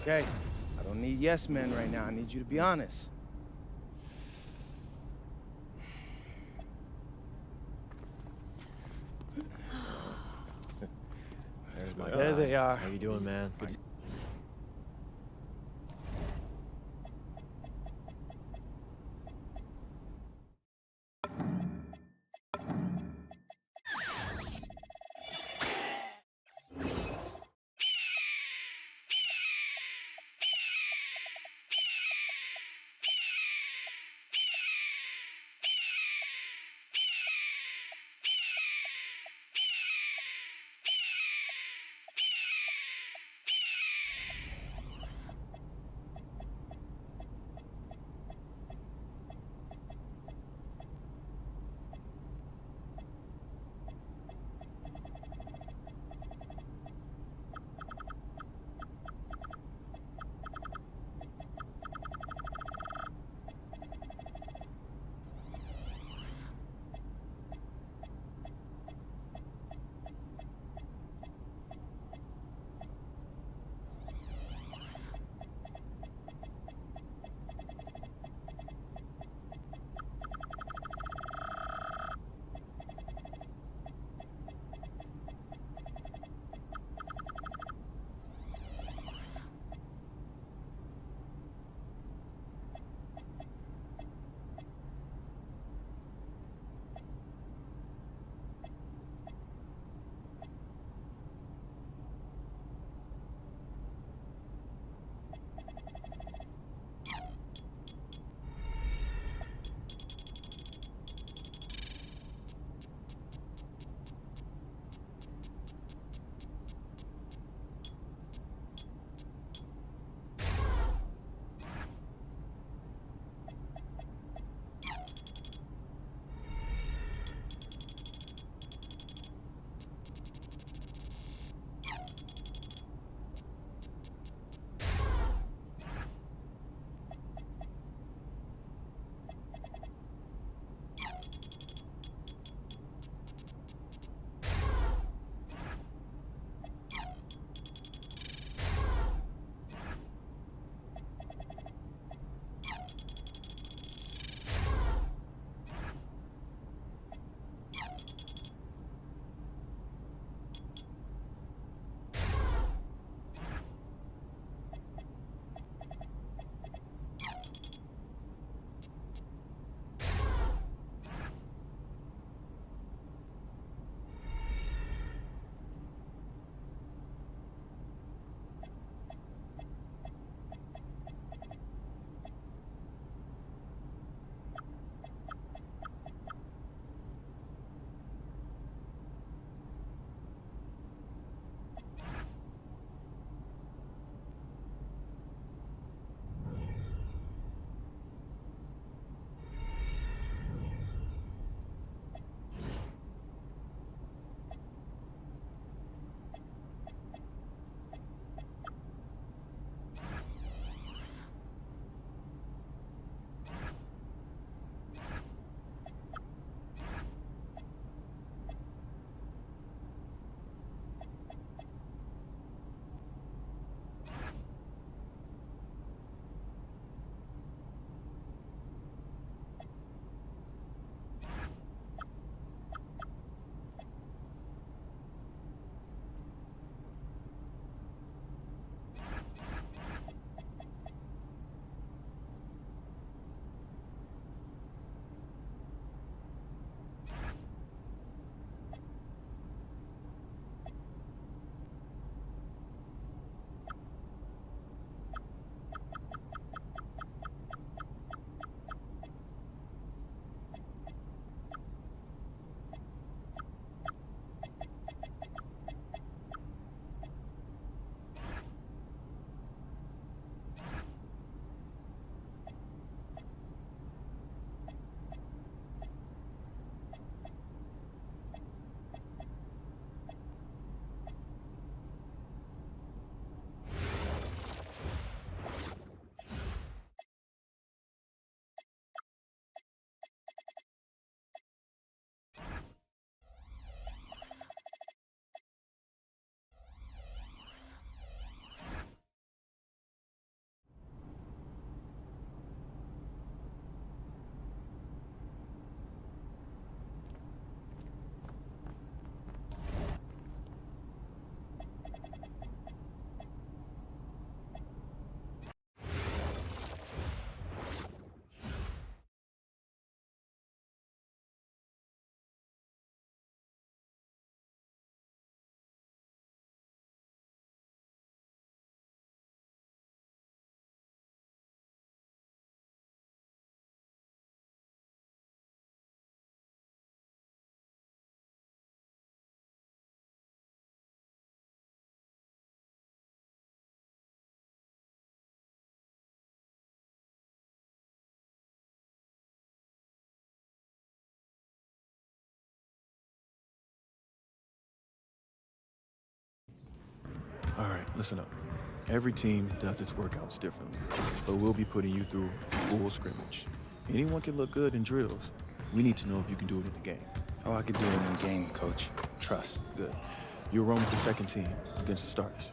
Okay, I don't need yes men right now. I need you to be honest. There's my There guy. they are. How you doing, man? Good to All right, listen up. Every team does its workouts differently, but we'll be putting you through a full scrimmage. Anyone can look good in drills. We need to know if you can do it in the game. Oh, I could do it in the game, coach. Trust. Good. You'll run with the second team against the starters.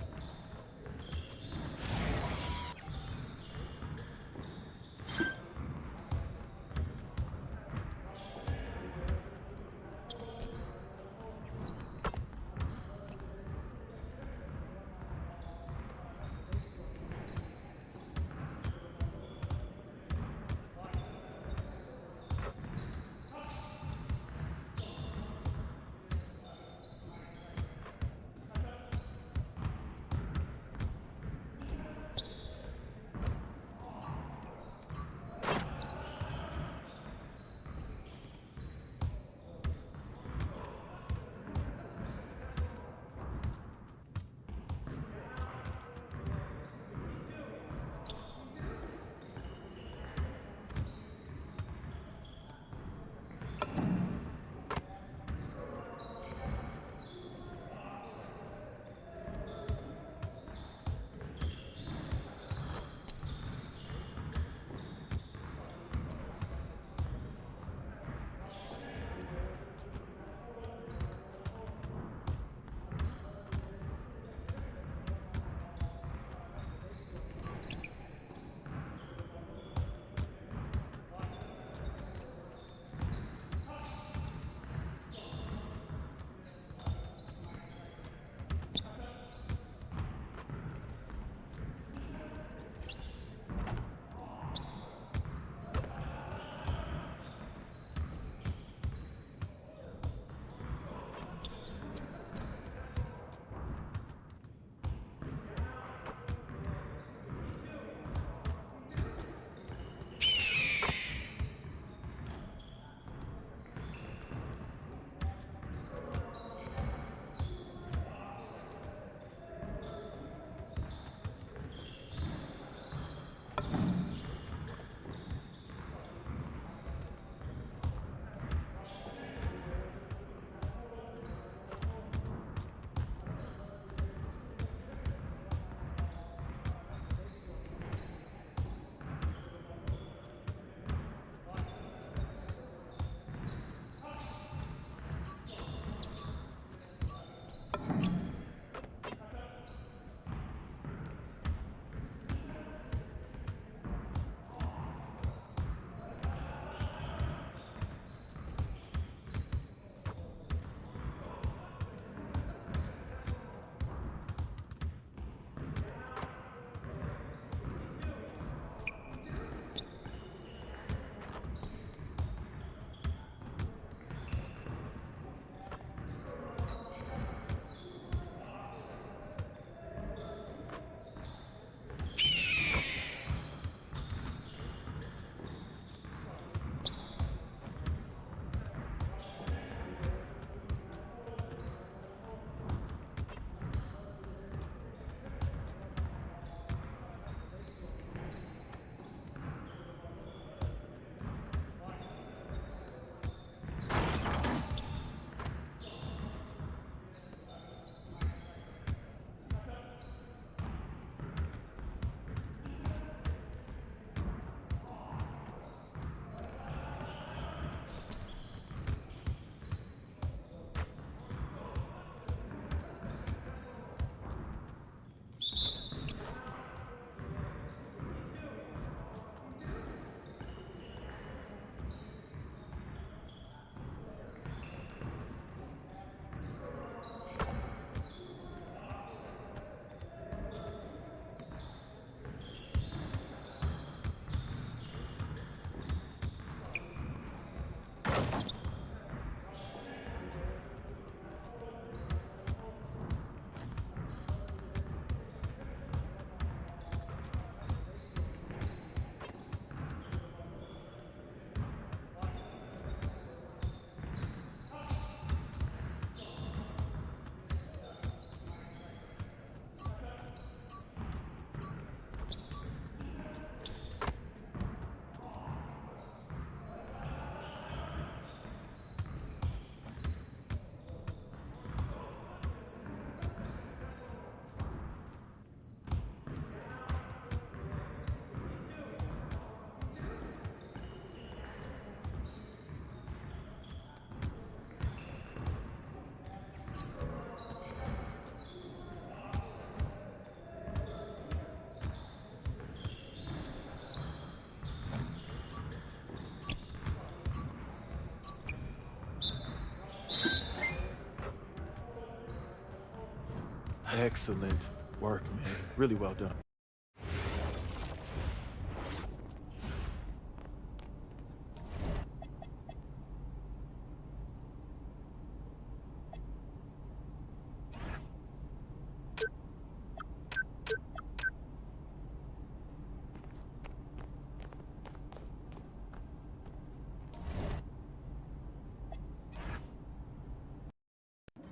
Excellent work, man. Really well done.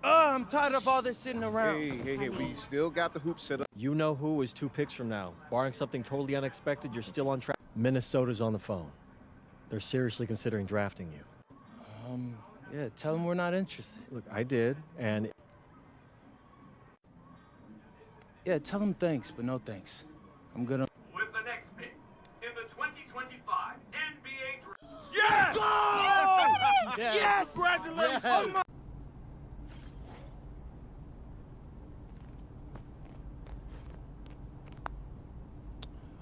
I'm tired of all this sitting around. Hey, we still got the hoop set up. You know who is 2 picks from now. Barring something totally unexpected, you're still on track. Minnesota's on the phone. They're seriously considering drafting you. Yeah, tell them we're not interested. Look, I did, and Yeah, tell them thanks, but no thanks. I'm gonna... With the next pick in the 2025 NBA Draft. Yes! Go! Yes! Congratulations! Oh my...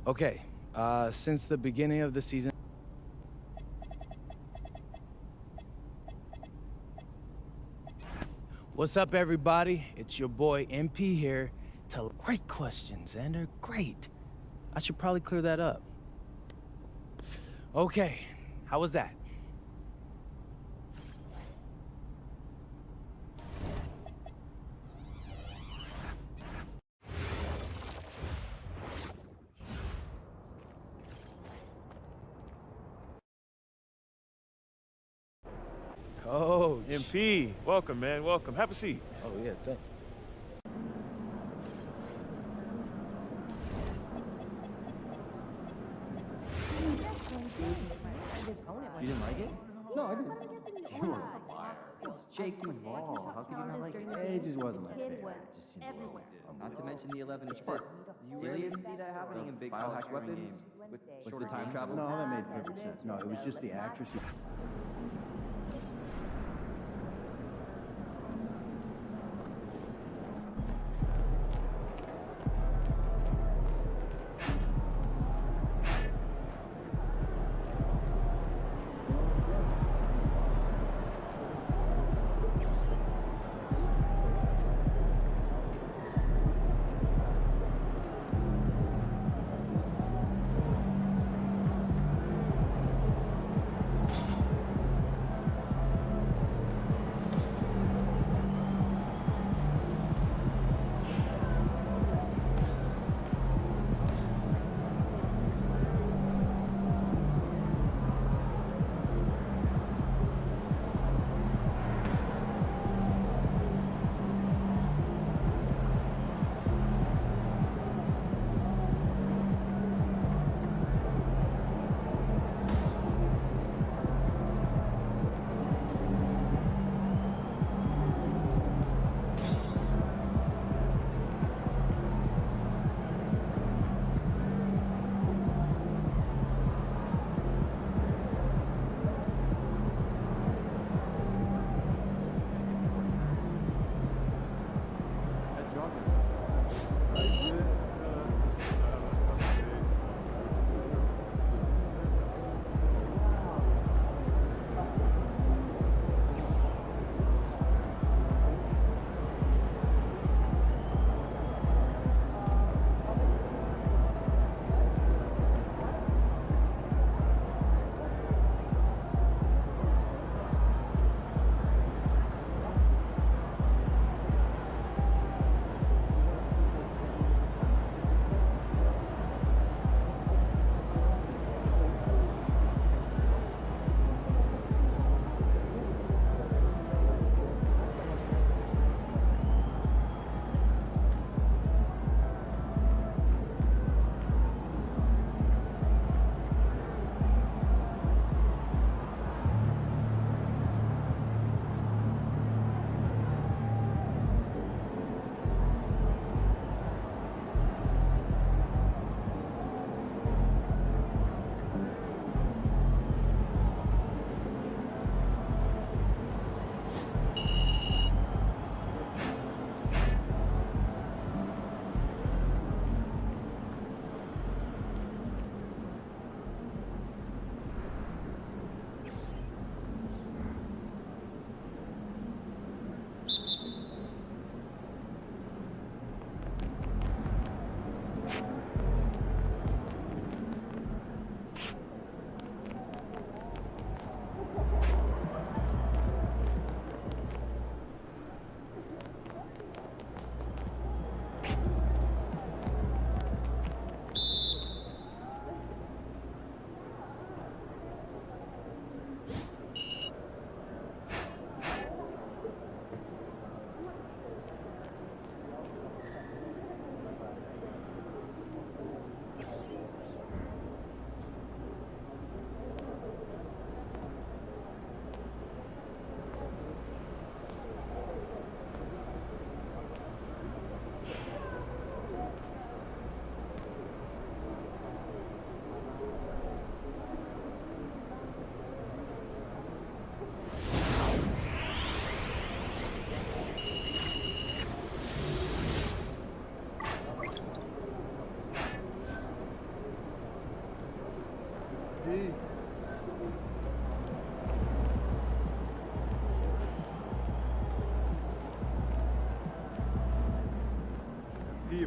Okay, since the beginning of the season, what's up, everybody? It's your boy MP here. Great questions, and they're great. I should probably clear that up. Okay, how was that? Coach. MP, welcome, man. Welcome. Have a seat. Oh, yeah, thanks. You didn't like it? No, I didn't. You were It's Jake Duvall. How could you not like it? It just wasn't my favorite. Just seemed a little. Not to mention the 11 inch fifth. You really didn't see that happening in big biohack weapons with the time travel? No, that made perfect sense. No, it was just the actress.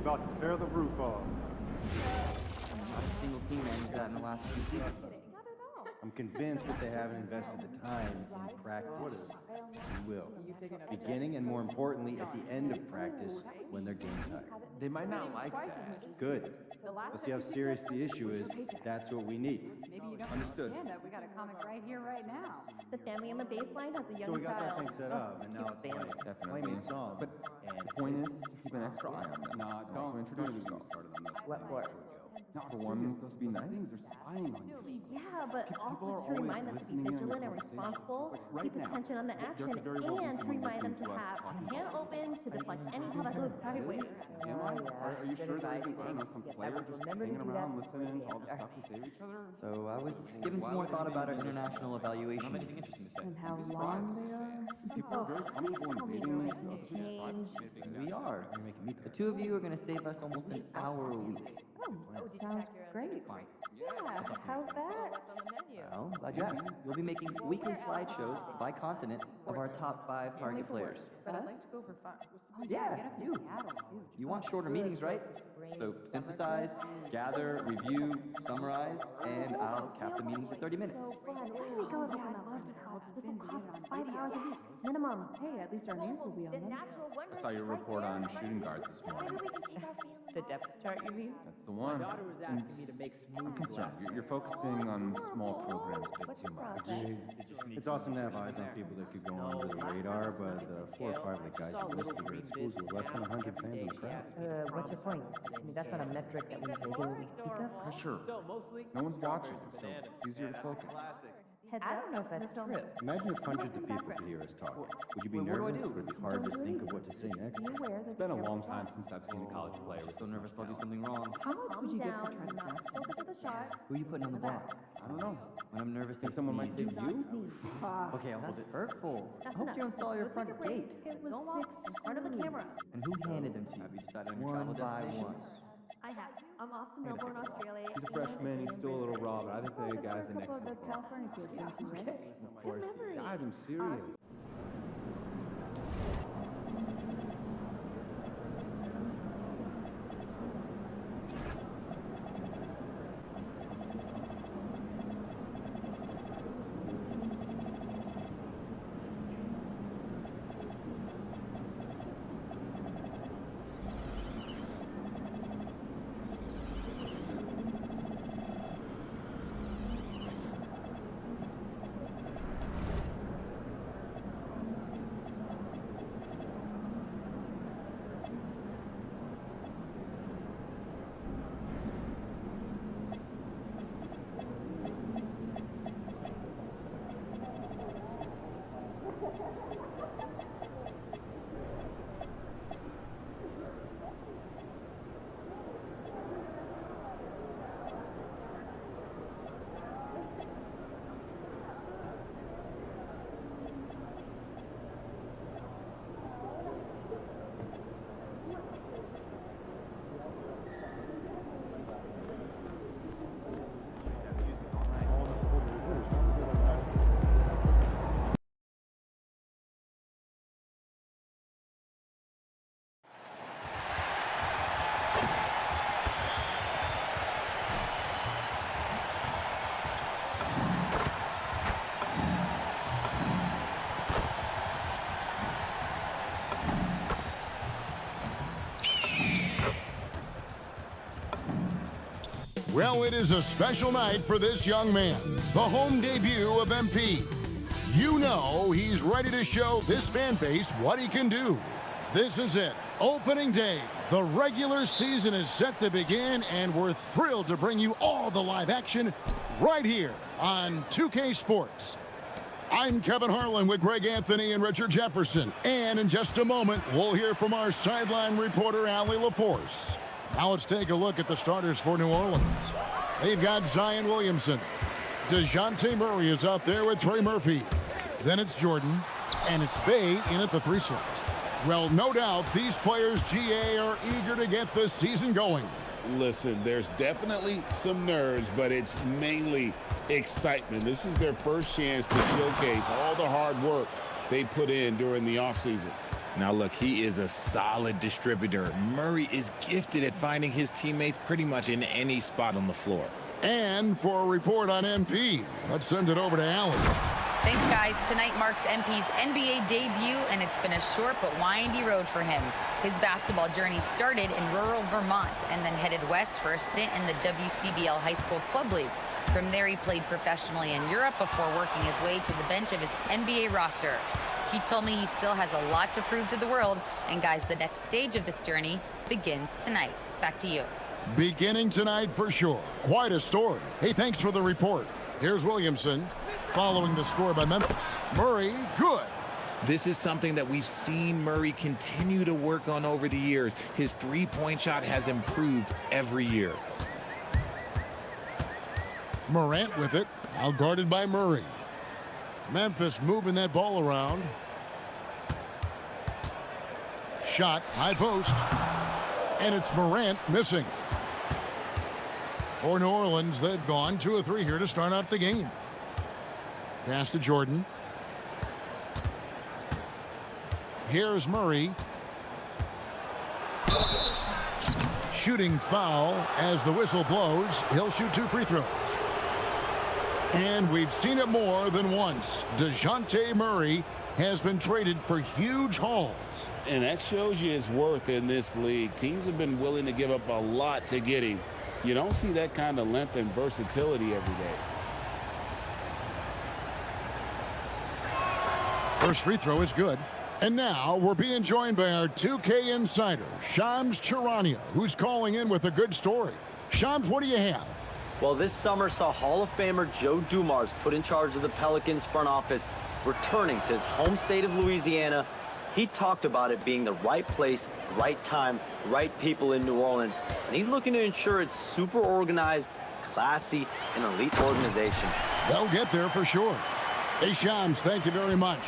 about to tear the roof off. Not a single team managed that in the last few seasons. I'm convinced that they haven't invested the time in practice. You will. Beginning and more importantly, at the end of practice when they're game tired. They might not like that. Good. Let's see how serious the issue is. That's what we need. Maybe you don't Understood. understand that we got a comic right here, right now. The family on the baseline has a young So we got that child. thing set up, and now it's like Definitely. playing a song. But and the point is to keep an extra eye on them. Nah, don't introduce yourself. let what? For one, supposed to be nice. They're spying on you. Yeah, but People also are to always remind them to be listening in on vigilant and your responsible, conversations. Like keep right now, attention on the there action, could very well be and to someone remind them listening to to us have talking a hand open to deflect any thought that goes sideways. Am I? Are you sure there isn't, I don't know, some player just hanging around listening to all the stuff we say to each other? So I was giving some more thought about our international evaluation. And how long they are. People are very comfortable Tell me invading they're making a change. We are. The two of you are going to save us almost an hour a week. Sounds great. Yeah, how's that? Well, glad you asked. We'll be making weekly slideshows by continent of our top 5 target players. But I'd like to go for fun. Yeah, Get up to you. Seattle, huge. You want shorter meetings, right? So synthesize, gather, review, summarize, and I'll cap the meetings at 30 minutes. So fun. Why do we go with one of those house? This will cost us 5 hours a week, minimum. Hey, at least our names will be on The them. natural wonders I saw your right report there. on shooting guards this morning. Maybe we can keep our feelings The depth chart, you mean? That's the one. My daughter was asking me to make I'm smooth concerned. You're focusing on small programs a bit too much. It's awesome to have eyes on people that could go under the radar, but 4 or 5 of the guys you listed are at schools with less than 100 fans in the crowd. What's your point? I mean, that's not a metric that we regularly speak of. Pressure. No one's watching, so it's easier to focus. I don't know if that's true. Imagine if hundreds of people could hear us talk. Would you be nervous? Would it be hard to think of what to say next? It's been a long time since I've seen a college player with So nervous I'll do something wrong. How much would you get for trying to not draft? focus with a shot. Who are you putting on the block? I don't know. When I'm nervous, Think someone might say you? Okay, I'll hold it. Hurtful. That's I hope enough. you install your Go front take a break. gate. Don't walk in front of the camera. And who handed them to you? Have you decided on your One travel by destination? one. I have. I'm off to Melbourne, Australia. He's a freshman. He's still a little raw, but I think the guy's the next couple of the step up. California kids went to, right? Of course. Guys, I'm serious. Well, it is a special night for this young man, the home debut of MP. You know he's ready to show this fan base what he can do. This is it, opening day. The regular season is set to begin, and we're thrilled to bring you all the live action right here on 2K Sports. I'm Kevin Harlan with Greg Anthony and Richard Jefferson, and in just a moment, we'll hear from our sideline reporter, Allie LaForce. Now let's take a look at the starters for New Orleans. They've got Zion Williamson. DeJounte Murray is out there with Trey Murphy. Then it's Jordan, and it's Bay in at the 3 slot. Well, no doubt these players, GA, are eager to get this season going. Listen, there's definitely some nerves, but it's mainly excitement. This is their first chance to showcase all the hard work they put in during the offseason. Now look, he is a solid distributor. Murray is gifted at finding his teammates pretty much in any spot on the floor. And for a report on MP, let's send it over to Alan. Thanks, guys. Tonight marks MP's NBA debut, and it's been a short but windy road for him. His basketball journey started in rural Vermont and then headed west for a stint in the WCBL High School Club League. From there, he played professionally in Europe before working his way to the bench of his NBA roster. He told me he still has a lot to prove to the world, and guys, the next stage of this journey begins tonight. Back to you. Beginning tonight for sure. Quite a story. Hey, thanks for the report. Here's Williamson following the score by Memphis. Murray, good. This is something that we've seen Murray continue to work on over the years. His three-point shot has improved every year. Morant with it, out guarded by Murray. Memphis moving that ball around. Shot, high post. And it's Morant missing. For New Orleans, they've gone 2 of 3 here to start out the game. Pass to Jordan. Here's Murray. Shooting foul as the whistle blows. He'll shoot 2 free throws. And we've seen it more than once. DeJounte Murray has been traded for huge hauls. And that shows you his worth in this league. Teams have been willing to give up a lot to get him. You don't see that kind of length and versatility every day. First free throw is good. And now we're being joined by our 2K insider, Shams Charania, who's calling in with a good story. Shams, what do you have? Well, this summer saw Hall of Famer Joe Dumars put in charge of the Pelicans front office, returning to his home state of Louisiana. He talked about it being the right place, right time, right people in New Orleans. And he's looking to ensure it's super organized, classy, and elite organization. They'll get there for sure. Hey, Shams, thank you very much.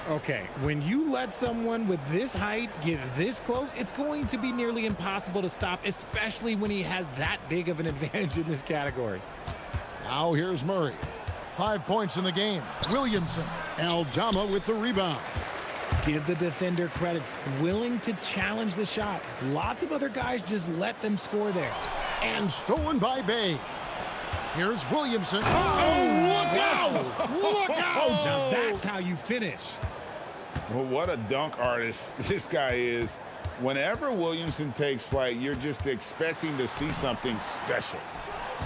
Okay, when you let someone with this height get this close, it's going to be nearly impossible to stop, especially when he has that big of an advantage in this category. Now here's Murray. 5 points in the game. Williamson. Aldama with the rebound. Give the defender credit. Willing to challenge the shot. Lots of other guys just let them score there. And stolen by Bay. Here's Williamson. Oh, look out! Look out! Now that's how you finish. Well, what a dunk artist this guy is. Whenever Williamson takes flight, you're just expecting to see something special.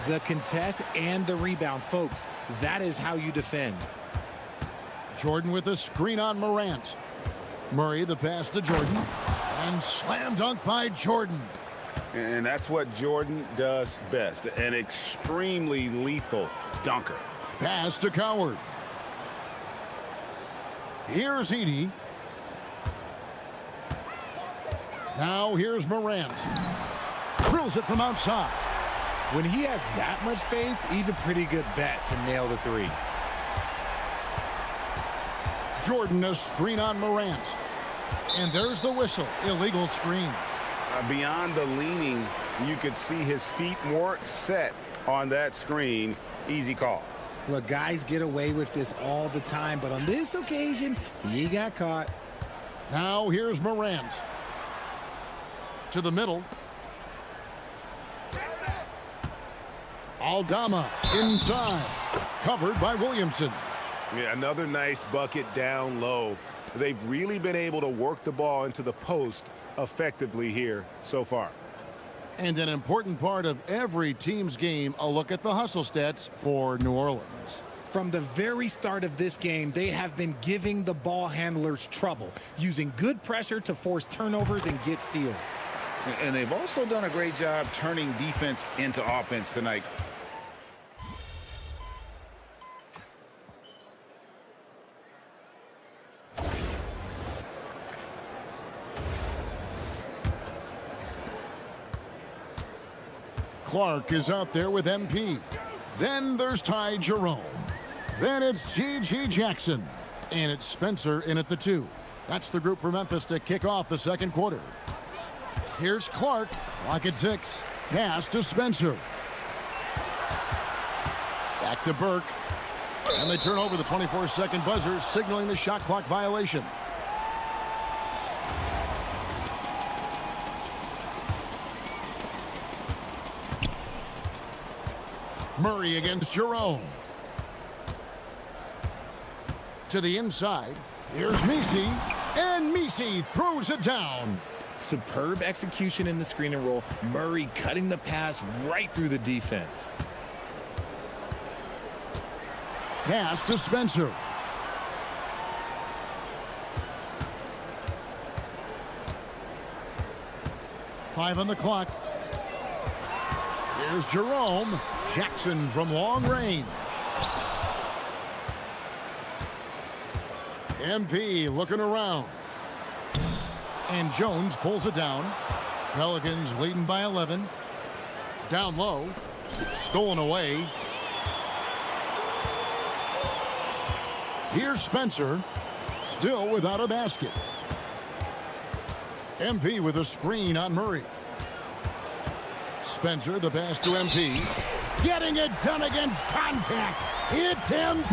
The contest and the rebound, folks. That is how you defend. Jordan with a screen on Morant. Murray the pass to Jordan. And slam dunk by Jordan. And that's what Jordan does best. An extremely lethal dunker. Pass to Coward. Here's Edey. Now here's Morant. Drills it from outside. When he has that much space, he's a pretty good bet to nail the three. Jordan a screen on Morant. And there's the whistle. Illegal screen. Beyond the leaning, you could see his feet more set on that screen. Easy call. Look, guys get away with this all the time, but on this occasion, he got caught. Now here's Morant. To the middle. Aldama inside. Covered by Williamson. Yeah, another nice bucket down low. They've really been able to work the ball into the post effectively here so far. And an important part of every team's game, a look at the hustle stats for New Orleans. From the very start of this game, they have been giving the ball handlers trouble, using good pressure to force turnovers and get steals. And they've also done a great job turning defense into offense tonight. Clark is out there with MP. Then there's Ty Jerome. Then it's G.G. Jackson. And it's Spencer in at the 2. That's the group for Memphis to kick off the second quarter. Here's Clark. Clock at 6. Pass to Spencer. Back to Burke. And they turn over the 24-second buzzer, signaling the shot clock violation. Murray against Jerome. To the inside. Here's Misi. And Misi throws it down. Superb execution in the screen and roll. Murray cutting the pass right through the defense. Pass to Spencer. Five on the clock. Here's Jerome. Jackson from long range. MP looking around. And Jones pulls it down. Pelicans leading by 11. Down low. Stolen away. Here's Spencer. Still without a basket. MP with a screen on Murray. Spencer, the pass to MP. Getting it done against contact. It's MP.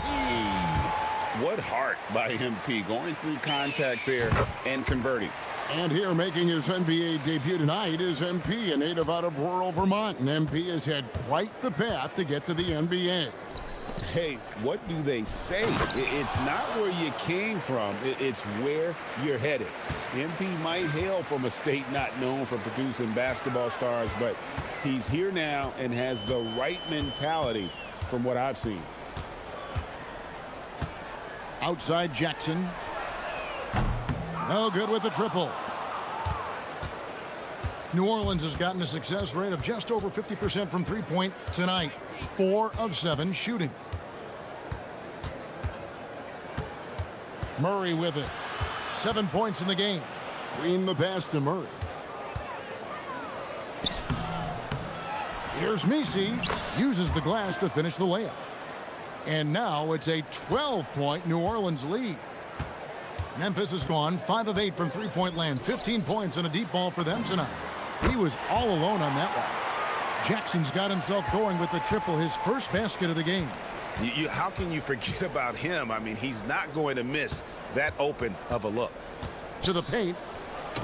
What heart by MP, going through contact there and converting. And here making his NBA debut tonight is MP, a native out of rural Vermont. And MP has had quite the path to get to the NBA. Hey, what do they say? It's not where you came from, it's where you're headed. MP might hail from a state not known for producing basketball stars, but he's here now and has the right mentality from what I've seen. Outside Jackson. No good with the triple. New Orleans has gotten a success rate of just over 50% from three-point tonight. 4 of 7 shooting. Murray with it. 7 points in the game. Green the pass to Murray. Here's Misi. Uses the glass to finish the layup. And now it's a 12-point New Orleans lead. Memphis has gone 5 of 8 from three-point land. 15 points and a deep ball for them tonight. He was all alone on that one. Jackson's got himself going with the triple, his first basket of the game. How can you forget about him? I mean, he's not going to miss that open of a look. To the paint.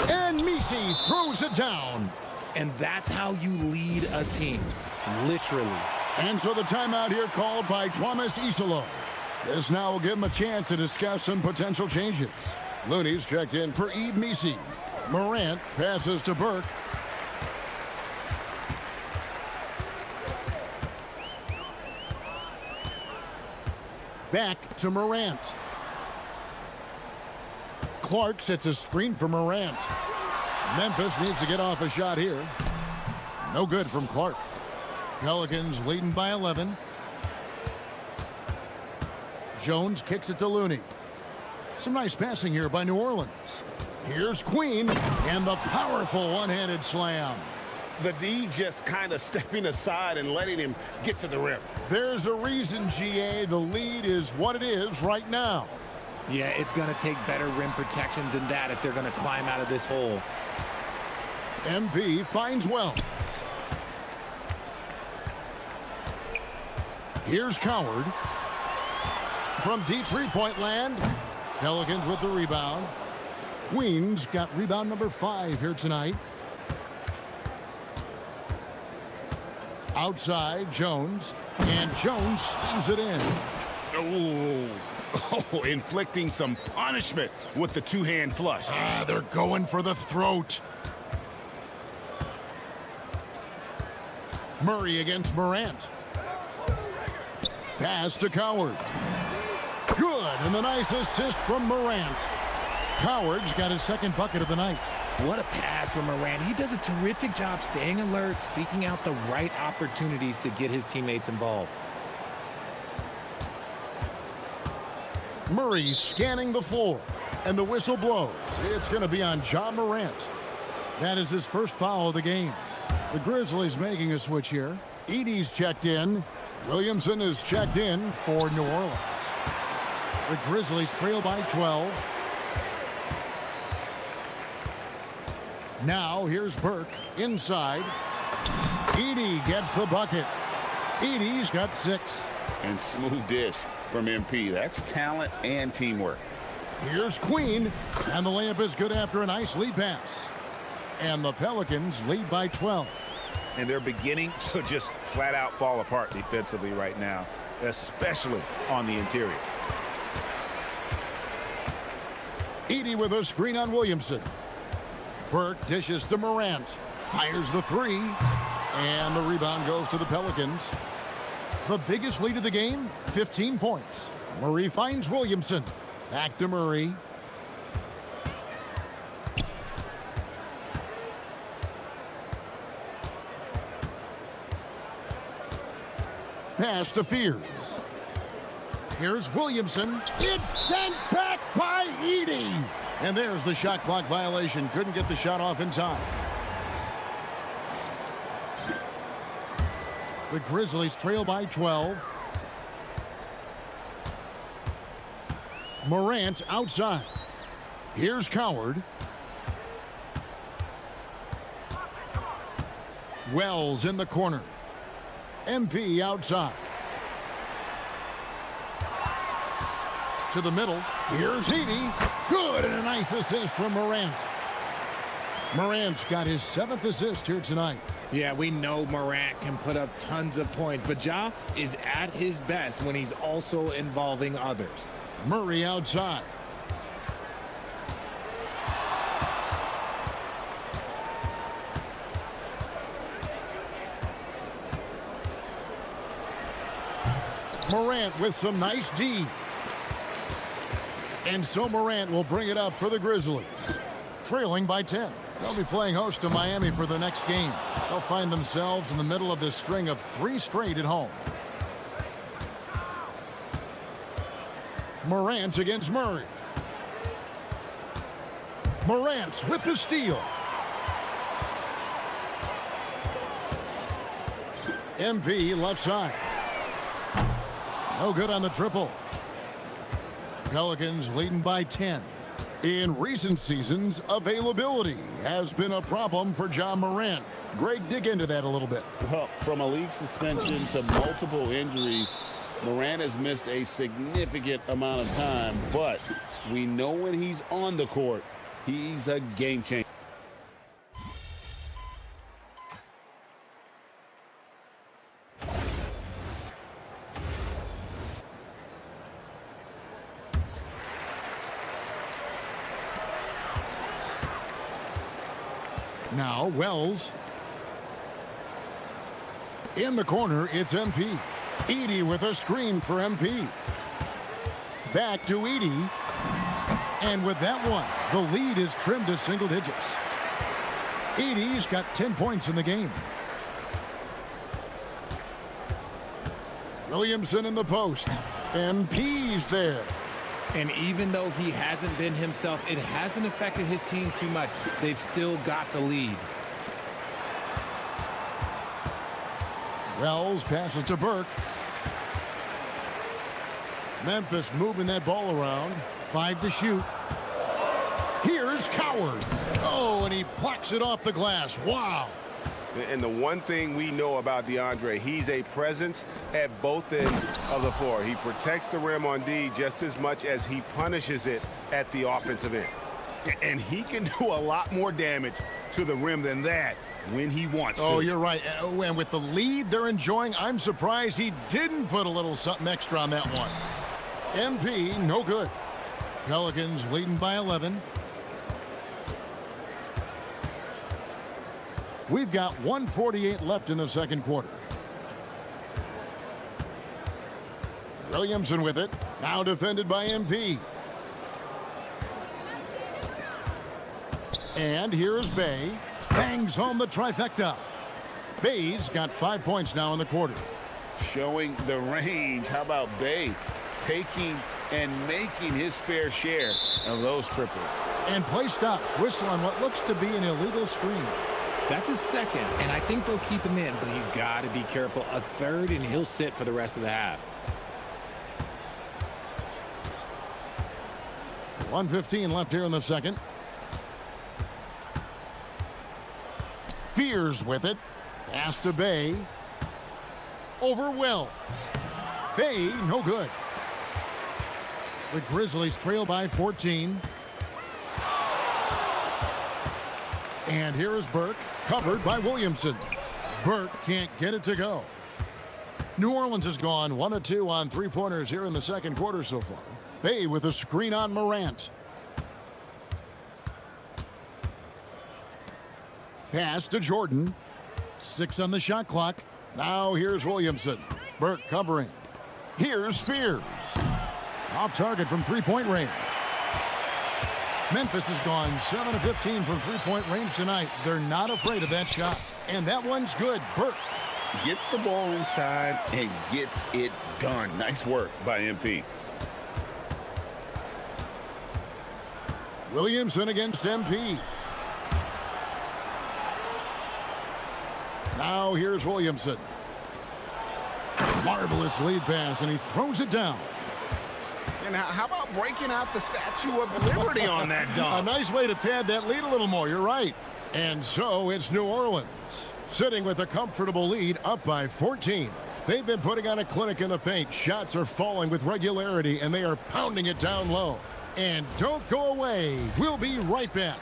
And Misi throws it down. And that's how you lead a team. Literally. And so the timeout here called by Thomas Isolo. This now will give him a chance to discuss some potential changes. Looney's checked in for Eve Misi. Morant passes to Burke. Back to Morant. Clark sets a screen for Morant. Memphis needs to get off a shot here. No good from Clark. Pelicans leading by 11. Jones kicks it to Looney. Some nice passing here by New Orleans. Here's Queen and the powerful one-handed slam. The D just kind of stepping aside and letting him get to the rim. There's a reason, GA, the lead is what it is right now. Yeah, it's going to take better rim protection than that if they're going to climb out of this hole. MP finds Wells. Here's Coward. From deep three-point land. Pelicans with the rebound. Queens got rebound number 5 here tonight. Outside, Jones. And Jones slams it in. Oh, inflicting some punishment with the two-hand flush. They're going for the throat. Murray against Morant. Pass to Coward. Good, and the nice assist from Morant. Coward's got his second bucket of the night. What a pass from Morant. He does a terrific job staying alert, seeking out the right opportunities to get his teammates involved. Murray scanning the floor, and the whistle blows. It's going to be on John Morant. That is his first foul of the game. The Grizzlies making a switch here. Edey's checked in. Williamson is checked in for New Orleans. The Grizzlies trail by 12. Now here's Burke inside. Edey gets the bucket. Edey's got 6. And smooth dish from MP. That's talent and teamwork. Here's Queen, and the layup is good after a nice lead pass. And the Pelicans lead by 12. and they're beginning to just flat out fall apart defensively right now, especially on the interior. Edey with a screen on Williamson. Burke dishes to Morant. Fires the three. And the rebound goes to the Pelicans. The biggest lead of the game, 15 points. Murray finds Williamson. Back to Murray. Pass to Fears. Here's Williamson. It's sent back by Edey. And there's the shot clock violation. Couldn't get the shot off in time. The Grizzlies trail by 12. Morant outside. Here's Coward. Wells in the corner. MP outside. To the middle. Here's Edey. Good, and a nice assist from Morant. Morant's got his 7th assist here tonight. Yeah, we know Morant can put up tons of points, but Ja is at his best when he's also involving others. Murray outside. Morant with some nice D. And so Morant will bring it up for the Grizzlies. Trailing by 10. They'll be playing host to Miami for the next game. They'll find themselves in the middle of this string of 3 straight at home. Morant against Murray. Morant with the steal. MP left side. No good on the triple. Pelicans leading by 10. In recent seasons, availability has been a problem for Ja Morant. Greg, dig into that a little bit. Well, from a league suspension to multiple injuries, Morant has missed a significant amount of time, but we know when he's on the court, he's a game changer. Now Wells. In the corner, it's MP. Edey with a screen for MP. Back to Edey. And with that one, the lead is trimmed to single digits. Edey's got 10 points in the game. Williamson in the post. MP's there. And even though he hasn't been himself, it hasn't affected his team too much. They've still got the lead. Wells passes to Burke. Memphis moving that ball around. 5 to shoot. Here's Coward. Oh, and he plucks it off the glass. Wow. And the one thing we know about DeAndre, he's a presence at both ends of the floor. He protects the rim on D just as much as he punishes it at the offensive end. And he can do a lot more damage to the rim than that when he wants to. Oh, you're right. And with the lead they're enjoying, I'm surprised he didn't put a little something extra on that one. MP, no good. Pelicans leading by 11. We've got 1:48 left in the second quarter. Williamson with it. Now defended by MP. And here's Bay. Bangs home the trifecta. Bay's got 5 points now in the quarter. Showing the range. How about Bay taking and making his fair share of those triples? And play stops. Whistle on what looks to be an illegal screen. That's his second, and I think they'll keep him in, but he's got to be careful. A third, and he'll sit for the rest of the half. 1:15 left here in the second. Fears with it. Pass to Bay. Over Wells. Bay, no good. The Grizzlies trail by 14. And here is Burke, covered by Williamson. Burke can't get it to go. New Orleans has gone 1 of 2 on three-pointers here in the second quarter so far. Bay with a screen on Morant. Pass to Jordan. 6 on the shot clock. Now here's Williamson. Burke covering. Here's Spears. Off target from three-point range. Memphis has gone 7 of 15 from three-point range tonight. They're not afraid of that shot. And that one's good. Burke gets the ball inside and gets it done. Nice work by MP. Williamson against MP. Now here's Williamson. Marvelous lead pass, and he throws it down. And how about breaking out the Statue of Liberty on that dunk? A nice way to pad that lead a little more. You're right. And so it's New Orleans, sitting with a comfortable lead, up by 14. They've been putting on a clinic in the paint. Shots are falling with regularity, and they are pounding it down low. And don't go away. We'll be right back.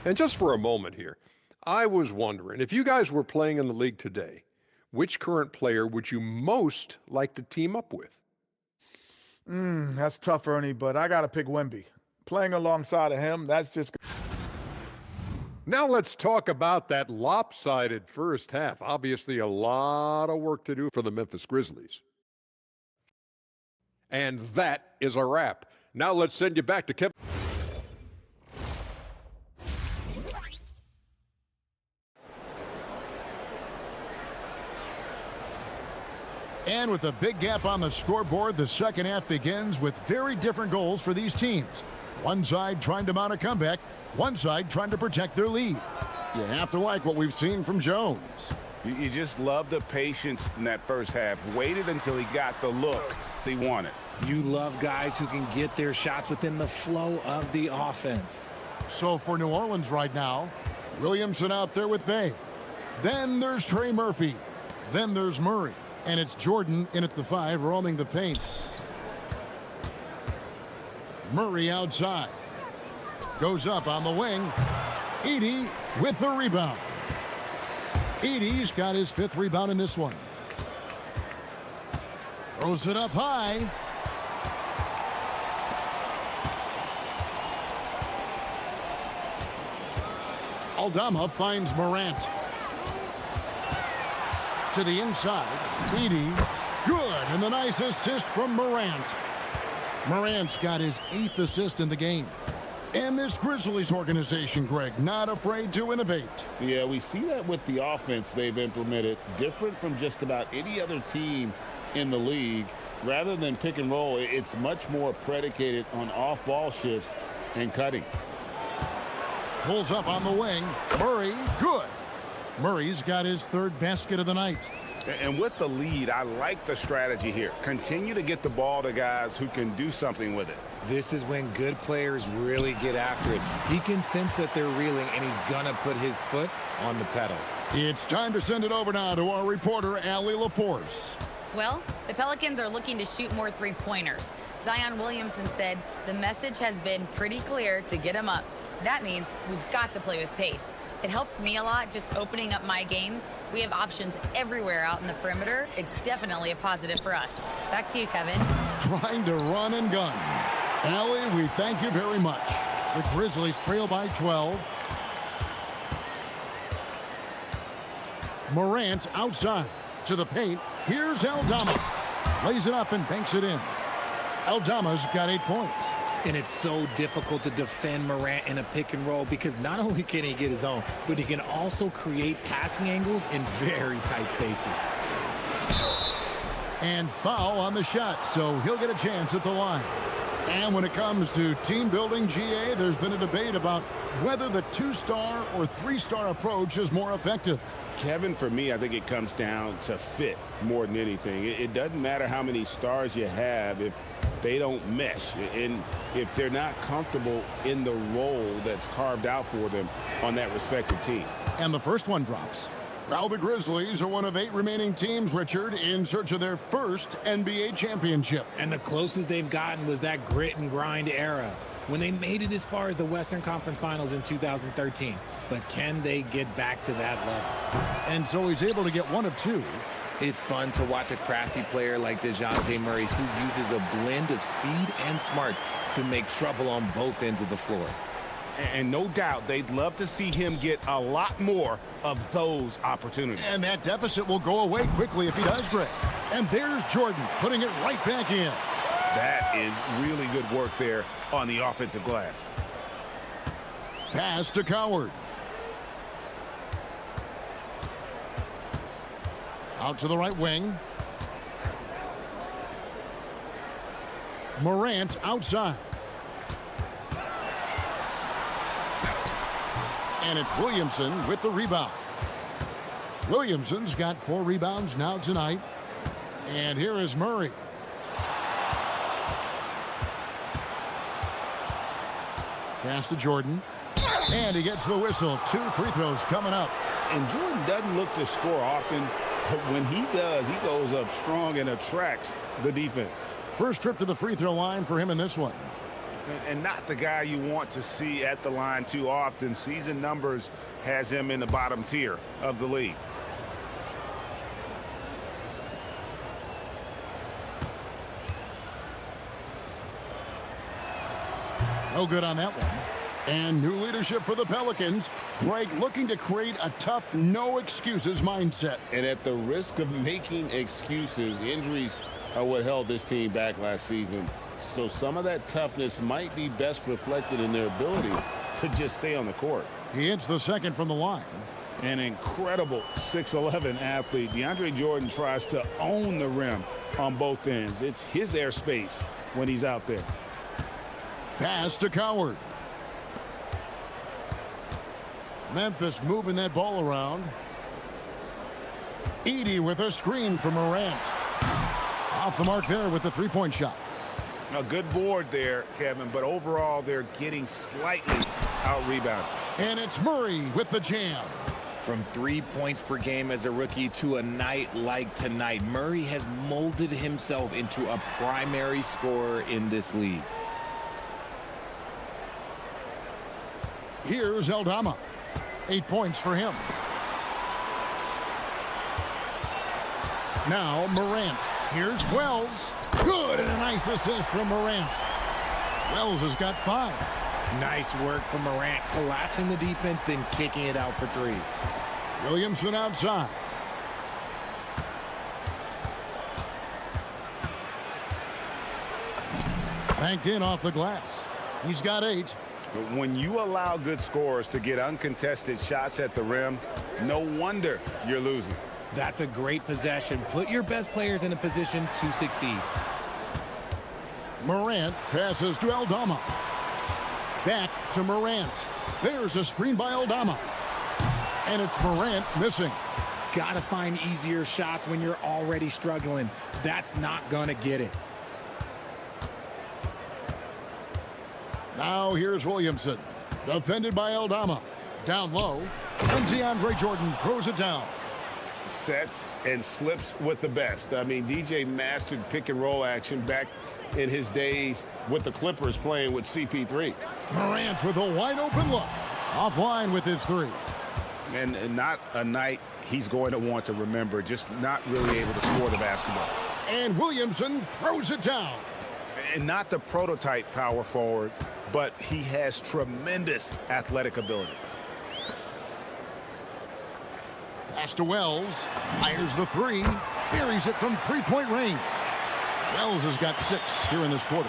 And just for a moment here, I was wondering, if you guys were playing in the league today, which current player would you most like to team up with? That's tough, Ernie, but I got to pick Wemby. Playing alongside of him, that's just... Now let's talk about that lopsided first half. Obviously, a lot of work to do for the Memphis Grizzlies. And that is a wrap. Now let's send you back to Kevin. And with a big gap on the scoreboard, the second half begins with very different goals for these teams. One side trying to mount a comeback, one side trying to protect their lead. You have to like what we've seen from Jones. You just love the patience in that first half. Waited until he got the look he wanted. You love guys who can get their shots within the flow of the offense. So for New Orleans right now, Williamson out there with Bay. Then there's Trey Murphy. Then there's Murray. And it's Jordan in at the 5, roaming the paint. Murray outside. Goes up on the wing. Edey with the rebound. Edey's got his 5th rebound in this one. Throws it up high. Aldama finds Morant. To the inside. Edey. Good. And the nice assist from Morant. Morant's got his 8th assist in the game. And this Grizzlies organization, Greg, not afraid to innovate. Yeah, we see that with the offense they've implemented, different from just about any other team in the league. Rather than pick and roll, it's much more predicated on off-ball shifts and cutting. Pulls up on the wing. Murray, good. Murray's got his 3rd basket of the night. And with the lead, I like the strategy here. Continue to get the ball to guys who can do something with it. This is when good players really get after it. He can sense that they're reeling, and he's going to put his foot on the pedal. It's time to send it over now to our reporter, Allie LaForce. Well, the Pelicans are looking to shoot more three-pointers. Zion Williamson said the message has been pretty clear to get him up. That means we've got to play with pace. It helps me a lot just opening up my game. We have options everywhere out in the perimeter. It's definitely a positive for us. Back to you, Kevin. Trying to run and gun. Allie, we thank you very much. The Grizzlies trail by 12. Morant outside to the paint. Here's Aldama. Lays it up and banks it in. Aldama's got 8 points. And it's so difficult to defend Morant in a pick and roll because not only can he get his own, but he can also create passing angles in very tight spaces. And foul on the shot, so he'll get a chance at the line. And when it comes to team building, GA, there's been a debate about whether the 2-star or 3-star approach is more effective. Kevin, for me, I think it comes down to fit more than anything. It doesn't matter how many stars you have if they don't mesh and if they're not comfortable in the role that's carved out for them on that respective team. And the first one drops. Now the Grizzlies are one of 8 remaining teams, Richard, in search of their first NBA championship. And the closest they've gotten was that grit and grind era when they made it as far as the Western Conference Finals in 2013. but can they get back to that level? And so he's able to get one of two. It's fun to watch a crafty player like DeJounte Murray who uses a blend of speed and smarts to make trouble on both ends of the floor. And no doubt they'd love to see him get a lot more of those opportunities. And that deficit will go away quickly if he does, Greg. And there's Jordan putting it right back in. That is really good work there on the offensive glass. Pass to Coward. Out to the right wing. Morant outside. And it's Williamson with the rebound. Williamson's got 4 rebounds now tonight. And here is Murray. Pass to Jordan. And he gets the whistle. 2 free throws coming up. And Jordan doesn't look to score often, but when he does, he goes up strong and attracts the defense. First trip to the free throw line for him in this one. And not the guy you want to see at the line too often. Season numbers has him in the bottom tier of the league. No good on that one. And new leadership for the Pelicans. Greg looking to create a tough, no excuses mindset. And at the risk of making excuses, injuries are what held this team back last season. So some of that toughness might be best reflected in their ability to just stay on the court. He hits the second from the line. An incredible 6'11" athlete. DeAndre Jordan tries to own the rim on both ends. It's his airspace when he's out there. Pass to Coward. Memphis moving that ball around. Edey with a screen from Morant. Off the mark there with the three-point shot. A good board there, Kevin, but overall they're getting slightly out-rebounded. And it's Murray with the jam. From 3 points per game as a rookie to a night like tonight, Murray has molded himself into a primary scorer in this league. Here's Aldama. 8 points for him. Now Morant. Here's Wells. Good, and a nice assist from Morant. Wells has got 5. Nice work from Morant, collapsing the defense, then kicking it out for 3. Williamson outside. Banked in off the glass. He's got 8. But when you allow good scorers to get uncontested shots at the rim, no wonder you're losing. That's a great possession. Put your best players in a position to succeed. Morant passes to Aldama. Back to Morant. There's a screen by Aldama. And it's Morant missing. Gotta find easier shots when you're already struggling. That's not gonna get it. Now here's Williamson. Defended by Aldama. Down low. And DeAndre Jordan throws it down. Sets and slips with the best. I mean, DJ mastered pick and roll action back in his days with the Clippers playing with CP3. Morant with a wide open look. Offline with his 3. And not a night he's going to want to remember, just not really able to score the basketball. And Williamson throws it down. And not the prototype power forward, but he has tremendous athletic ability. Pass to Wells. Fires the 3. Buries it from 3-point range. Wells has got 6 here in this quarter.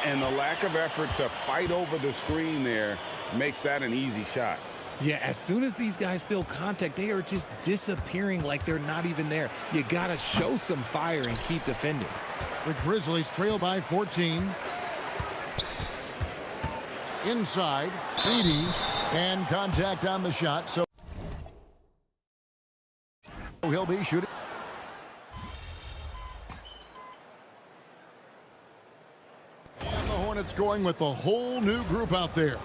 And the lack of effort to fight over the screen there makes that an easy shot. Yeah, as soon as these guys feel contact, they are just disappearing like they're not even there. You got to show some fire and keep defending. The Grizzlies trail by 14. Inside, Edey, and contact on the shot. So he'll be shooting. And the Hornets going with a whole new group out there.